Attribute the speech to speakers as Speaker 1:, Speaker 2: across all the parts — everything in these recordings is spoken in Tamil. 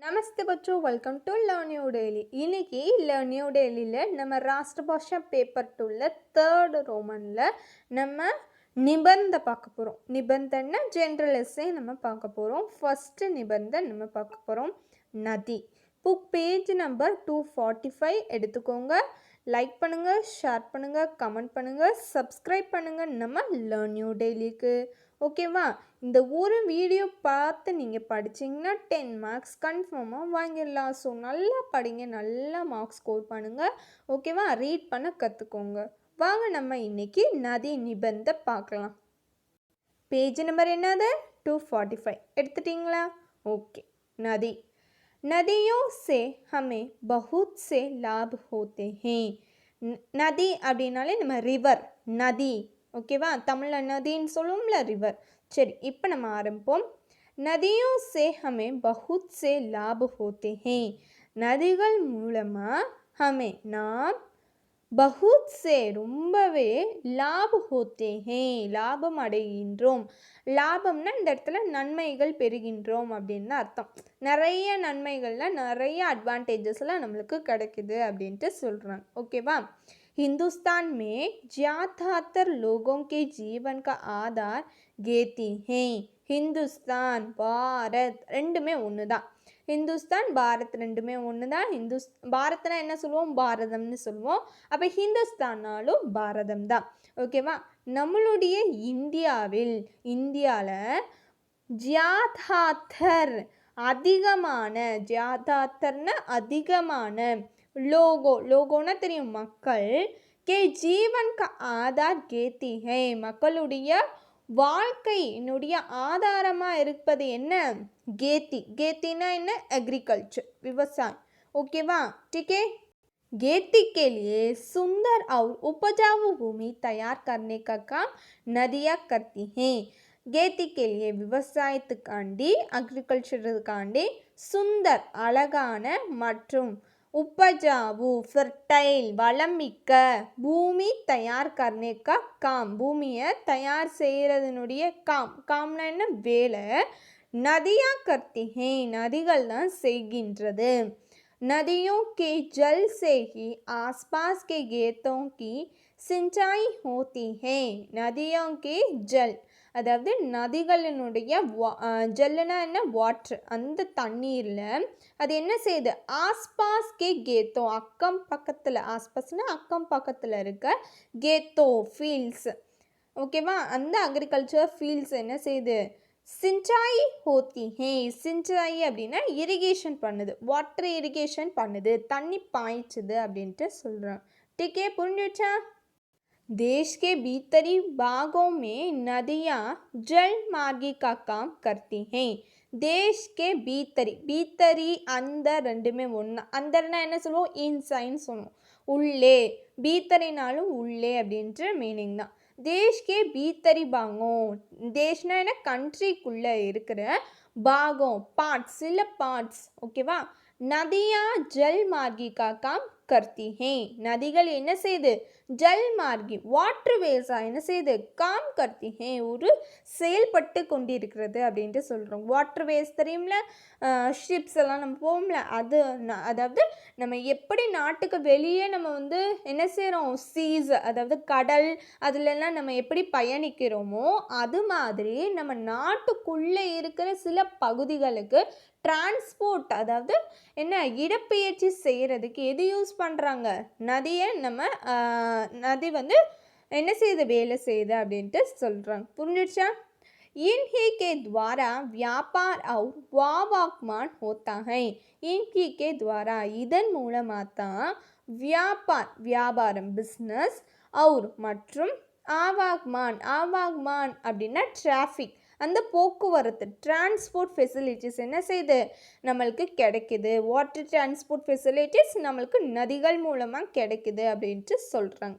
Speaker 1: नमस्ते बच्चों, welcome to learn new daily. இன்னைக்கு लर्न न्यू डेलीல நம்ம ராஷ்டிரபாஷா பேப்பர் 2ல தேர்ட் ரோமன்ல நம்ம நிபந்த பார்க்க போகிறோம். நிபந்தன்னா ஜென்ரல் எஸ்ஸே நம்ம பார்க்க போகிறோம். ஃபர்ஸ்ட் நிபந்தம் நம்ம பார்க்க போகிறோம் நதி. புக் பேஜ் நம்பர் 245 எடுத்துக்கோங்க. லைக் பண்ணுங்கள், ஷேர் பண்ணுங்கள், கமெண்ட் பண்ணுங்கள், சப்ஸ்கிரைப் பண்ணுங்கள் நம்ம லர்ன் நியூ டெய்லிக்கு. ஓகேவா? இந்த ஒரு வீடியோ பார்த்து நீங்கள் படிச்சிங்கன்னா 10 மார்க்ஸ் கன்ஃபார்மாக வாங்கிடலாம். ஸோ நல்லா படிங்க, நல்லா மார்க்ஸ் ஸ்கோர் பண்ணுங்கள். ஓகேவா? ரீட் பண்ண கற்றுக்கோங்க. வாங்க நம்ம இன்னைக்கு நதி நிபந்த பார்க்கலாம். பேஜ் நம்பர் என்னது? 245 எடுத்துட்டிங்களா? ஓகே. நதி. नदियों से हमें बहुत से लाभ होते हैं. நதி அப்படின்னாலே நம்ம ரிவர், நதி. ஓகேவா? தமிழில் நதின்னு சொல்லுவோம்ல, ரிவர். சரி, இப்போ நம்ம ஆரம்பிப்போம். நதியோं से हमें बहुत से लाभ होते हैं. நதிகள் மூலமாக हमें நாம் बहुत से ரொம்பவே லாப ஹோத்தே ஹே லாபம் அடைகின்றோம். லாபம்னா இந்த இடத்துல நன்மைகள் பெறுகின்றோம் அப்படின்னு அர்த்தம். நிறைய நன்மைகள்லாம் நிறைய அட்வான்டேஜஸ்லாம் நம்மளுக்கு கிடைக்குது அப்படின்ட்டு சொல்கிறாங்க. ஓகேவா? हिंदुस्तान में ज़्यादातर लोगों के जीवन का आधार खेती है. ஹிந்துஸ்தான், பாரத் ரெண்டுமே ஒன்று தான். ஹிந்துஸ்தான், பாரத் ரெண்டுமே ஒன்று தான். பாரத்னா என்ன சொல்லுவோம்? பாரதம்னு சொல்லுவோம். அப்போ ஹிந்துஸ்தான்னாலும் பாரதம் தான். ஓகேவா? நம்மளுடைய இந்தியாவில் ஜியாதாத்தர் அதிகமான, ஜியாதாத்தர்னா அதிகமான, லோகோனா தெரியும், மக்கள், கே ஜீவன் கா ஆதார் கேத்தி ஹை, மக்களுடைய வாழ்க்கையினுடைய ஆதாரமாக இருப்பது என்ன? கேத்தி. கேத்தினா என்ன? एग्रीकल्चर, விவசாயம். ஓகேவா? ठीक है. खेती के लिए सुंदर और उपजाऊ भूमि तैयार करने का काम नदियाँ करती हैं. கேத்தி के लिए விவசாயத்துக்காண்டி, அக்ரிகல்ச்சருக்காண்டி, சுந்தர் அழகான, மற்றும் उपजाऊ फर्टाइल வளம் மிக்க, பூமி தயார் கர்னேக்கா காம் பூமியை தயார் செய்கிறதுனுடைய காம்னா என்ன? வேலை. நதியா கர்த்தி ஹே நதிகள் தான் செய்கின்றது. नदियों के जल से ही आसपास के खेतों की सिंचाई होती है. नदियों के जल அதாவது நதிகளினுடைய ஜல்லுனா என்ன? வாட்ரு. அந்த தண்ணீரில் அது என்ன செய்யுது? ஆஸ்பாஸ் கே கேத்தோ, அக்கம் பக்கத்தில், ஆஸ்பாஸ்னா அக்கம் பக்கத்தில் இருக்க, கேத்தோ ஃபீல்ட்ஸ். ஓகேவா? அந்த அக்ரிகல்ச்சர் ஃபீல்ட்ஸ் என்ன செய்யுது? சிஞ்சாய் ஹோத்தி ஹே. சிஞ்சாய் அப்படின்னா இரிகேஷன் பண்ணுது, வாட்டர் இரிகேஷன் பண்ணுது, தண்ணி பாய்ச்சுது அப்படின்ட்டு சொல்கிறோம். டீக்கே, புரிஞ்சிடுச்சா? देश के भीतरी भागों में नदियाँ जल मार्गी का काम करती हैं. தேஷ் கே பீத்தரி. பீத்தரி அந்தர் ரெண்டுமே ஒன்று. அந்தர்னா என்ன சொல்லுவோம்? இன்சைன்னு சொல்லுவோம், உள்ளே. பீத்தரினாலும் உள்ளே அப்படின்ற மீனிங் தான். தேஷ் கே பீத்தரி பாகம். தேஷ்னா என்ன? கண்ட்ரிக்குள்ளே இருக்கிற, பாகம் பார்ட்ஸ், சில பார்ட்ஸ். ஓகேவா? நதியா ஜல் மார்கி கா காம் கர்த்தி ஹே. நதிகள் என்ன செய்யுது? ஜல் மார்கி, வாட்டர் வேஸா என்ன செய்யுது? காம் கர்த்தி ஹே, ஒரு செயல்பட்டு கொண்டிருக்கிறது அப்படின்ட்டு சொல்கிறோம். வாட்டர் வேஸ் தெரியும்ல, ஷிப்ஸ் எல்லாம் நம்ம போவோம்ல, அது அதாவது நம்ம எப்படி நாட்டுக்கு வெளியே நம்ம என்ன செய்கிறோம்? சீஸ், அதாவது கடல், அதுலெல்லாம் நம்ம எப்படி பயணிக்கிறோமோ அது மாதிரி நம்ம நாட்டுக்குள்ளே இருக்கிற சில பகுதிகளுக்கு டிரான்ஸ்போர்ட், அதாவது என்ன, இடப்பெயர்ச்சி செய்கிறதுக்கு எது யூஸ் பண்ணுறாங்க? நதியை நம்ம நதி என்ன செய்யுது? வேலை செய்யுது அப்படின்ட்டு சொல்கிறாங்க. புரிஞ்சிடுச்சா? इन्हीं के द्वारा व्यापार और वावाकमान होता है. इन्हीं के द्वारा இதன் மூலமாக தான் வியாபாரம் பிஸ்னஸ், और மற்றும் ஆவாக்மான் அப்படின்னா டிராஃபிக், அந்த போக்குவரத்து, டிரான்ஸ்போர்ட் ஃபெசிலிட்டிஸ் என்ன செய்யுது? நம்மளுக்கு கிடைக்குது. வாட்டர் டிரான்ஸ்போர்ட் ஃபெசிலிட்டிஸ் நம்மளுக்கு நதிகள் மூலமாக கிடைக்குது அப்படின்ட்டு சொல்கிறாங்க.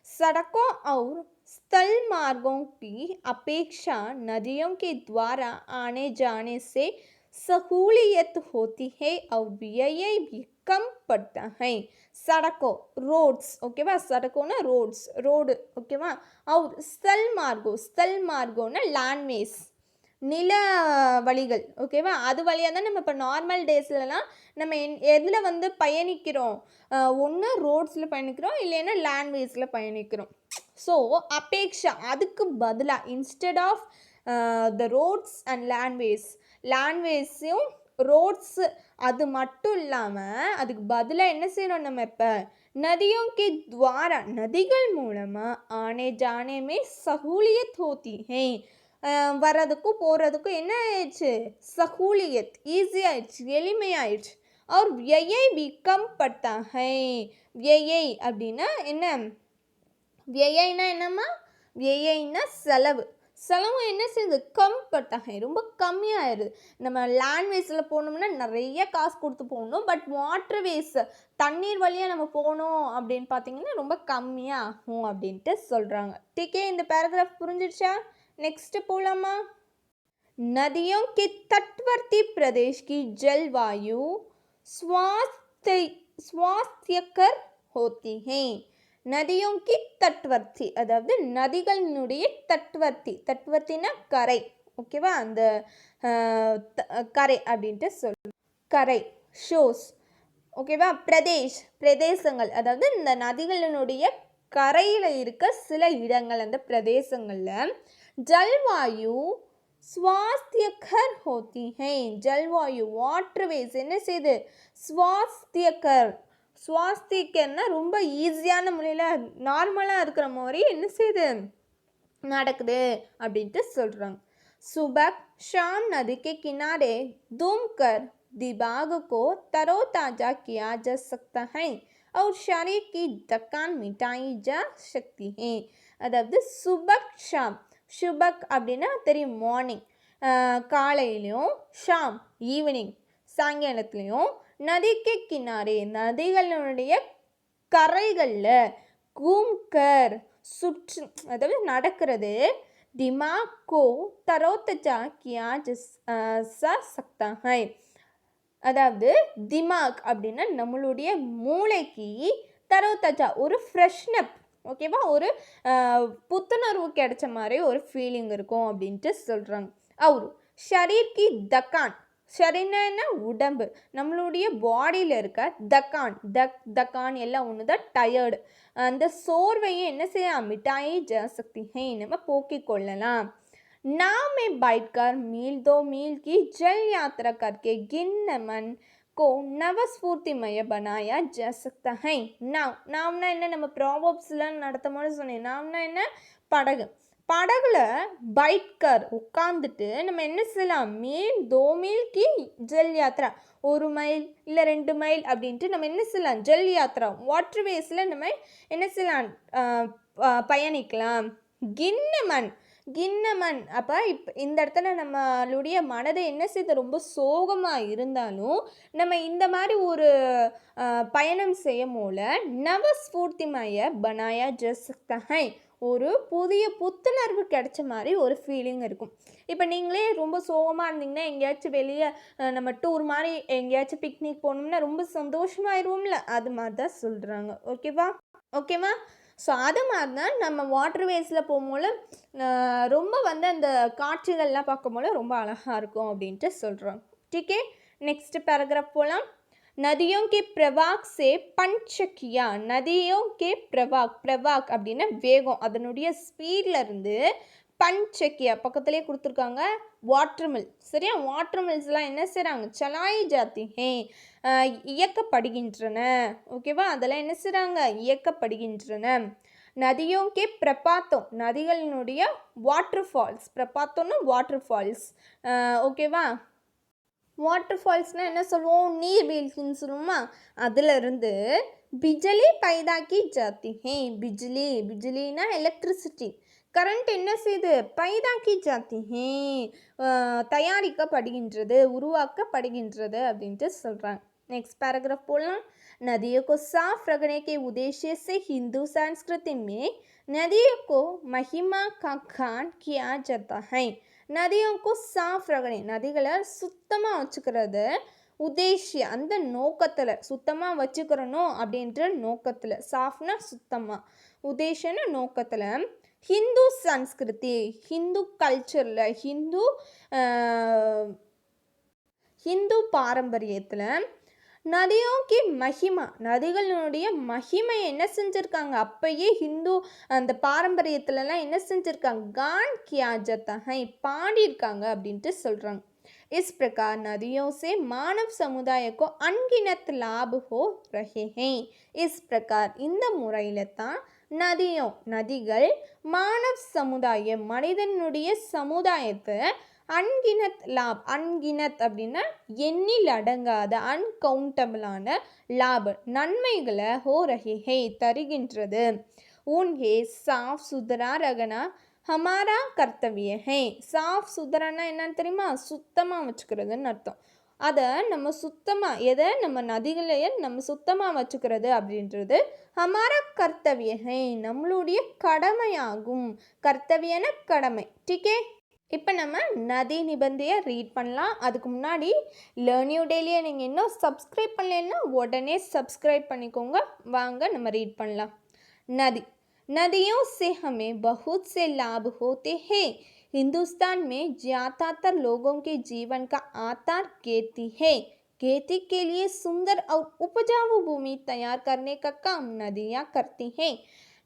Speaker 1: सड़कों और स्थल मार्गों की अपेक्षा नदियों के द्वारा आने जाने से सहूलियत होती है और व्यय भी कम पड़ता है. सड़कों, रोड्स. ओकेवा? सड़कों ना रोड. ओकेवा? और स्थल मार्गों ना लैंडवेज. நில வழிகள். ஓகேவா? அது வழியாக தான் நம்ம இப்போ நார்மல் டேஸ்லலாம் நம்ம எதில் வந்து பயணிக்கிறோம்? ஒன்று ரோட்ஸில் பயணிக்கிறோம், இல்லைன்னா லேண்ட்வேஸில் பயணிக்கிறோம். ஸோ அபேக்ஷா அதுக்கு பதிலாக instead of the roads and லேண்ட்வேஸையும் ரோட்ஸு அது மட்டும் இல்லாமல் அதுக்கு பதிலாக என்ன செய்யணும் நம்ம இப்போ நதியோं के द्वारा நதிகள் மூலமாக ஆனே ஜானே மே சஹூலியத் ஹோத்தி ஹே வர்றதுக்கும் போகிறதுக்கும் என்ன ஆயிடுச்சு சஹூலியத் ஈஸியாகிடுச்சு எளிமையாயிடுச்சு और व्यय भी कम पड़ता है व्यय அப்படின்னா என்ன व्ययனா என்னம்மா व्ययனா செலவு என்ன செய்யுது பட்டாங்க ரொம்ப கம்மியாகிடுது நம்ம லேண்ட்வேஸில் போகணும்னா நிறைய காசு கொடுத்து போகணும் பட் வாட்டர் வேஸ் தண்ணீர் வழியாக நம்ம போகணும் அப்படின்னு பார்த்தீங்கன்னா ரொம்ப கம்மியாகும் அப்படின்ட்டு சொல்கிறாங்க டீக்கே இந்த பேராகிராஃப் புரிஞ்சிடுச்சா नेक्स्ट போலாமா नदियों के तटवर्ती प्रदेश की जलवायु स्वास्थ्यकर होती है नदियों की तटवर्ती அதாவது நதிகளினுடைய தட்வர்த்தினா கரை ஓகேவா அந்த கரை அப்படின்ட்டு சொல்லுவோம் கரை ஷோஸ் ஓகேவா பிரதேசங்கள் அதாவது இந்த நதிகளினுடைய கரையில் இருக்க சில இடங்கள் அந்த பிரதேசங்களில் जलवायु स्वास्थ्यकर होती है जलवायु वाटरवेज என்ன செய்யுது स्वास्थ्यकरனா ரொம்ப ஈஸியான முறையில் நார்மலாக இருக்கிற மாதிரி என்ன செய்யுது நடக்குது அப்படின்ட்டு சொல்கிறாங்க सुबह शाम नदी के किनारे घूमकर दिमाग को तरोताज़ा किया जा सकता है और शरीर की थकान मिटाई जा सकती है अदावद सुबह शाम சுபக் அப்படின்னா தெரியும் மார்னிங் காலையிலையும் ஷாம் ஈவினிங் சாயங்காலத்துலேயும் நதிக்கு கினாரே நதிகளுடைய கரைகளில் கூம்கர் சுற்று அதாவது நடக்கிறது திமாக்கோ தரோத்தஜா கியா சக்தா ஹை அதாவது திமாக் அப்படின்னா நம்மளுடைய மூளைக்கு தரோத்தஜா ஒரு ஃப்ரெஷ்னப் ஓகேவா ஒரு புத்துணர்வு கிடைச்ச மாதிரி ஒரு ஃபீலிங் இருக்கும் அப்படின்ட்டு சொல்கிறாங்க அவர் ஷரீர்கி தக்கான் ஷரீர்னா உடம்பு நம்மளுடைய பாடியில் இருக்க தக்கான் எல்லாம் ஒன்று தான் டயர்டு அந்த சோர்வையும் என்ன செய்யலாம் மிட்டாயி ஜாசக்தி நம்ம போக்கிக் கொள்ளலாம் नाव में बैठकर मील 2 मील की जल यात्रा करके गिन्न मन को नवस्फूर्तिमय बनाया जा सकता है नावना என்ன நம்ம ப்ராவர்ப்ஸ்லாம் நடத்தும் போது சொன்னேன் நாவனா என்ன படகுல பைட்கர் உட்காந்துட்டு நம்ம என்ன செய்யலாம் மீல் 2 मील की जल यात्रा 1 மைல் இல்லை 2 மைல் அப்படின்ட்டு நம்ம என்ன செய்யலாம் ஜல் யாத்ரா வாட்டர் வேஸில் நம்ம என்ன செய்யலாம் பயணிக்கலாம் கிண்ணமன் அப்போ இப்போ இந்த இடத்துல நம்மளுடைய மனதை என்ன செய்து ரொம்ப சோகமாக இருந்தாலும் நம்ம இந்த மாதிரி ஒரு பயணம் செய்யும் போல நவஸ்பூர்த்திமய பனாயா ஜஸ்கஹை ஒரு புதிய புத்துணர்வு கிடைச்ச மாதிரி ஒரு ஃபீலிங் இருக்கும் இப்போ நீங்களே ரொம்ப சோகமாக இருந்தீங்கன்னா எங்கேயாச்சும் வெளியே நம்ம டூர் மாதிரி எங்கேயாச்சும் பிக்னிக் போகணும்னா ரொம்ப சந்தோஷமாயிருவோம்ல அது மாதிரி தான் சொல்கிறாங்க ஓகேவா ஸோ அது மாதிரி தான் நம்ம வாட்டர் வேஸில் போகும்போது ரொம்ப வந்து அந்த காட்சிகள்லாம் பார்க்கும்போது ரொம்ப அழகாக இருக்கும் அப்படின்ட்டு சொல்கிறோம் டீக்கே நெக்ஸ்ட் பேராகிராஃப் போகலாம் நதியோं के प्रवाह से पंचकिया नदियों के प्रवाह அப்படின்னா வேகம் அதனுடைய ஸ்பீடில் இருந்து பஞ்சக்கியா பக்கத்துலேயே கொடுத்துருக்காங்க வாட்டர் மில் சரியா வாட்டர் மில்ஸ்லாம் என்ன செய்கிறாங்க சலாய் ஜாத்தி இயக்கப்படுகின்றன ஓகேவா அதெல்லாம் என்ன செய்கிறாங்க இயக்கப்படுகின்றன நதியோங்கே பிரபாத்தம் நதிகளினுடைய வாட்டர் ஃபால்ஸ் பிரபாத்தம்னா வாட்டர் ஃபால்ஸ் ஓகேவா வாட்டர் ஃபால்ஸ்னால் என்ன சொல்லுவோம் நீர்வீழ்ச்சின்னு சொல்லுவோமா அதிலிருந்து பிஜலி பைதாக்கி ஜாத்தி பிஜ்லினா எலக்ட்ரிசிட்டி கரண்ட் என்ன செய்யுது பைதாக்கி ஜாத்தி தயாரிக்கப்படுகின்றது உருவாக்கப்படுகின்றது அப்படின்ட்டு சொல்கிறாங்க नेक्स्ट पैराग्राफ बोलना नदियों को साफ रखने के उद्देश्य से हिंदू संस्कृति में नदियों को महिमा का गान किया जाता है नदियों को साफ रखने நதிகளை சுத்தமாக வச்சுக்கிறது உதேசிய அந்த நோக்கத்தில் சுத்தமாக வச்சுக்கிறணும் அப்படின்ற நோக்கத்தில் சாஃப்னா சுத்தமாக உதேசன நோக்கத்தில் ஹிந்து சன்ஸ்கிருதி, ஹிந்து கல்ச்சரில், ஹிந்து பாரம்பரியத்தில் நதியோं की மகிமா, நதிகளினுடைய மகிமை என்ன செஞ்சுருக்காங்க, அப்பயே ஹிந்து அந்த பாரம்பரியத்துலலாம் என்ன செஞ்சுருக்காங்க, கான் கியா ஜாता है, பாடியிருக்காங்க அப்படின்ட்டு சொல்கிறாங்க. इस प्रकार नदियों से मानव समुदाय को अनगिनत लाभ हो रहे हैं. इस प्रकार இந்த முறையில் தான் நதிகள் மானவ சமுதாயம், மனிதனுடைய சமுதாயத்தை அன்கினத் லாப், அன்கினத் அப்படின்னா எண்ணில் அடங்காத, அன்கவுண்டபிளான லாப் நன்மைகளை ஹோ ரஹே தருகின்றது. உன்ஹே சாஃப் சுதரா ரகனா ஹமாரா கர்த்தவிய ஹே. சாஃப் சுதரானா என்னன்னு தெரியுமா, சுத்தமாக வச்சுக்கிறதுன்னு அர்த்தம். அதை நம்ம நம்ம நதிகளையே நம்ம சுத்தமாக வச்சுக்கிறது அப்படின்றது ஹமாரா கர்த்தவிய ஹே, நம்மளுடைய கடமையாகும். கர்த்தவியன கடமை. டீக்கே, இப்போ நம்ம நதி நிபந்தையை ரீட் பண்ணலாம். அதுக்கு முன்னாடி லேர்ன் யூ டெய்லியை நீங்கள் இன்னும் சப்ஸ்கிரைப் பண்ணலைன்னா உடனே சப்ஸ்கிரைப் பண்ணிக்கோங்க. வாங்க நம்ம ரீட் பண்ணலாம். नदी, नदियों से हमें बहुत से लाभ होते हैं. हिंदुस्तान में ज़्यादातर लोगों के जीवन का आधार खेती है. खेती के लिए सुंदर और उपजाऊ भूमि तैयार करने का काम नदियाँ करती हैं.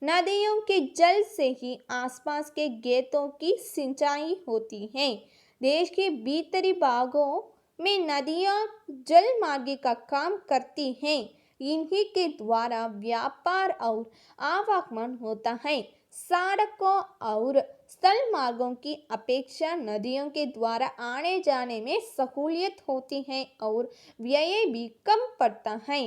Speaker 1: नदियों के जल से ही आसपास के खेतों की सिंचाई होती है. देश के भीतरी भागों में नदियाँ जल मार्ग का काम करती हैं. इन्हीं के द्वारा व्यापार और आवागमन होता है. सड़कों और स्थल मार्गों की अपेक्षा नदियों के द्वारा आने जाने में सहूलियत होती है और व्यय भी कम पड़ता है.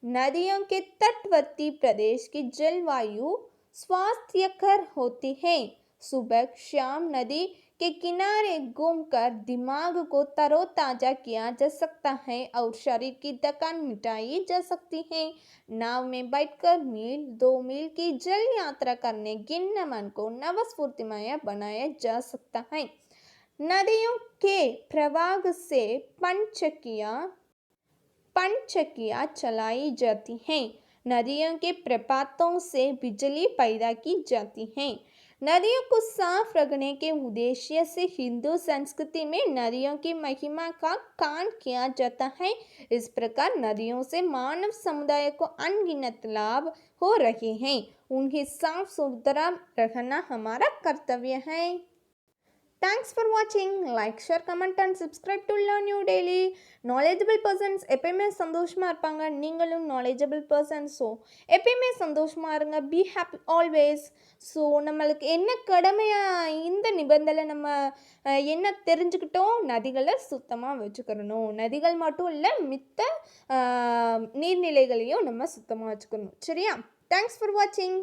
Speaker 1: नदियों के तटवर्ती प्रदेश की जलवायु स्वास्थ्यकर होती है. सुबह शाम नदी के किनारे घूमकर दिमाग को तरोताज़ा किया जा सकता है और शरीर की थकान मिटाई जा सकती है. नाव में बैठकर मील 2 मील की जल यात्रा करने गिन्न मन को नवस्फूर्तिमय बनाया जा सकता है. नदियों के प्रवाह से पनचक्कियाँ चलाई जाती हैं. नदियों के प्रपातों से बिजली पैदा की जाती है. नदियों को साफ रखने के उद्देश्य से हिंदू संस्कृति में नदियों की महिमा का गान किया जाता है. इस प्रकार नदियों से मानव समुदाय को अनगिनत लाभ हो रहे हैं. उन्हें साफ सुथरा रखना हमारा कर्तव्य है. Thanks for watching. Like, share, comment and subscribe to Learn You Daily. Knowledgeable persons எப்பயுமே சந்தோஷமாக இருப்பாங்க. நீங்களும் knowledgeable persons. ஸோ எப்பயுமே சந்தோஷமாக இருங்க. Be happy always. ஸோ நம்மளுக்கு என்ன கடமையாக இந்த நிபந்தனை நம்ம என்ன தெரிஞ்சுக்கிட்டோம், நதிகளை சுத்தமாக வச்சுக்கிறணும். நதிகள் மட்டும் இல்லை, மித்த நீர்நிலைகளையும் நம்ம சுத்தமாக வச்சுக்கணும். சரியா? தேங்க்ஸ் ஃபார் வாட்சிங்.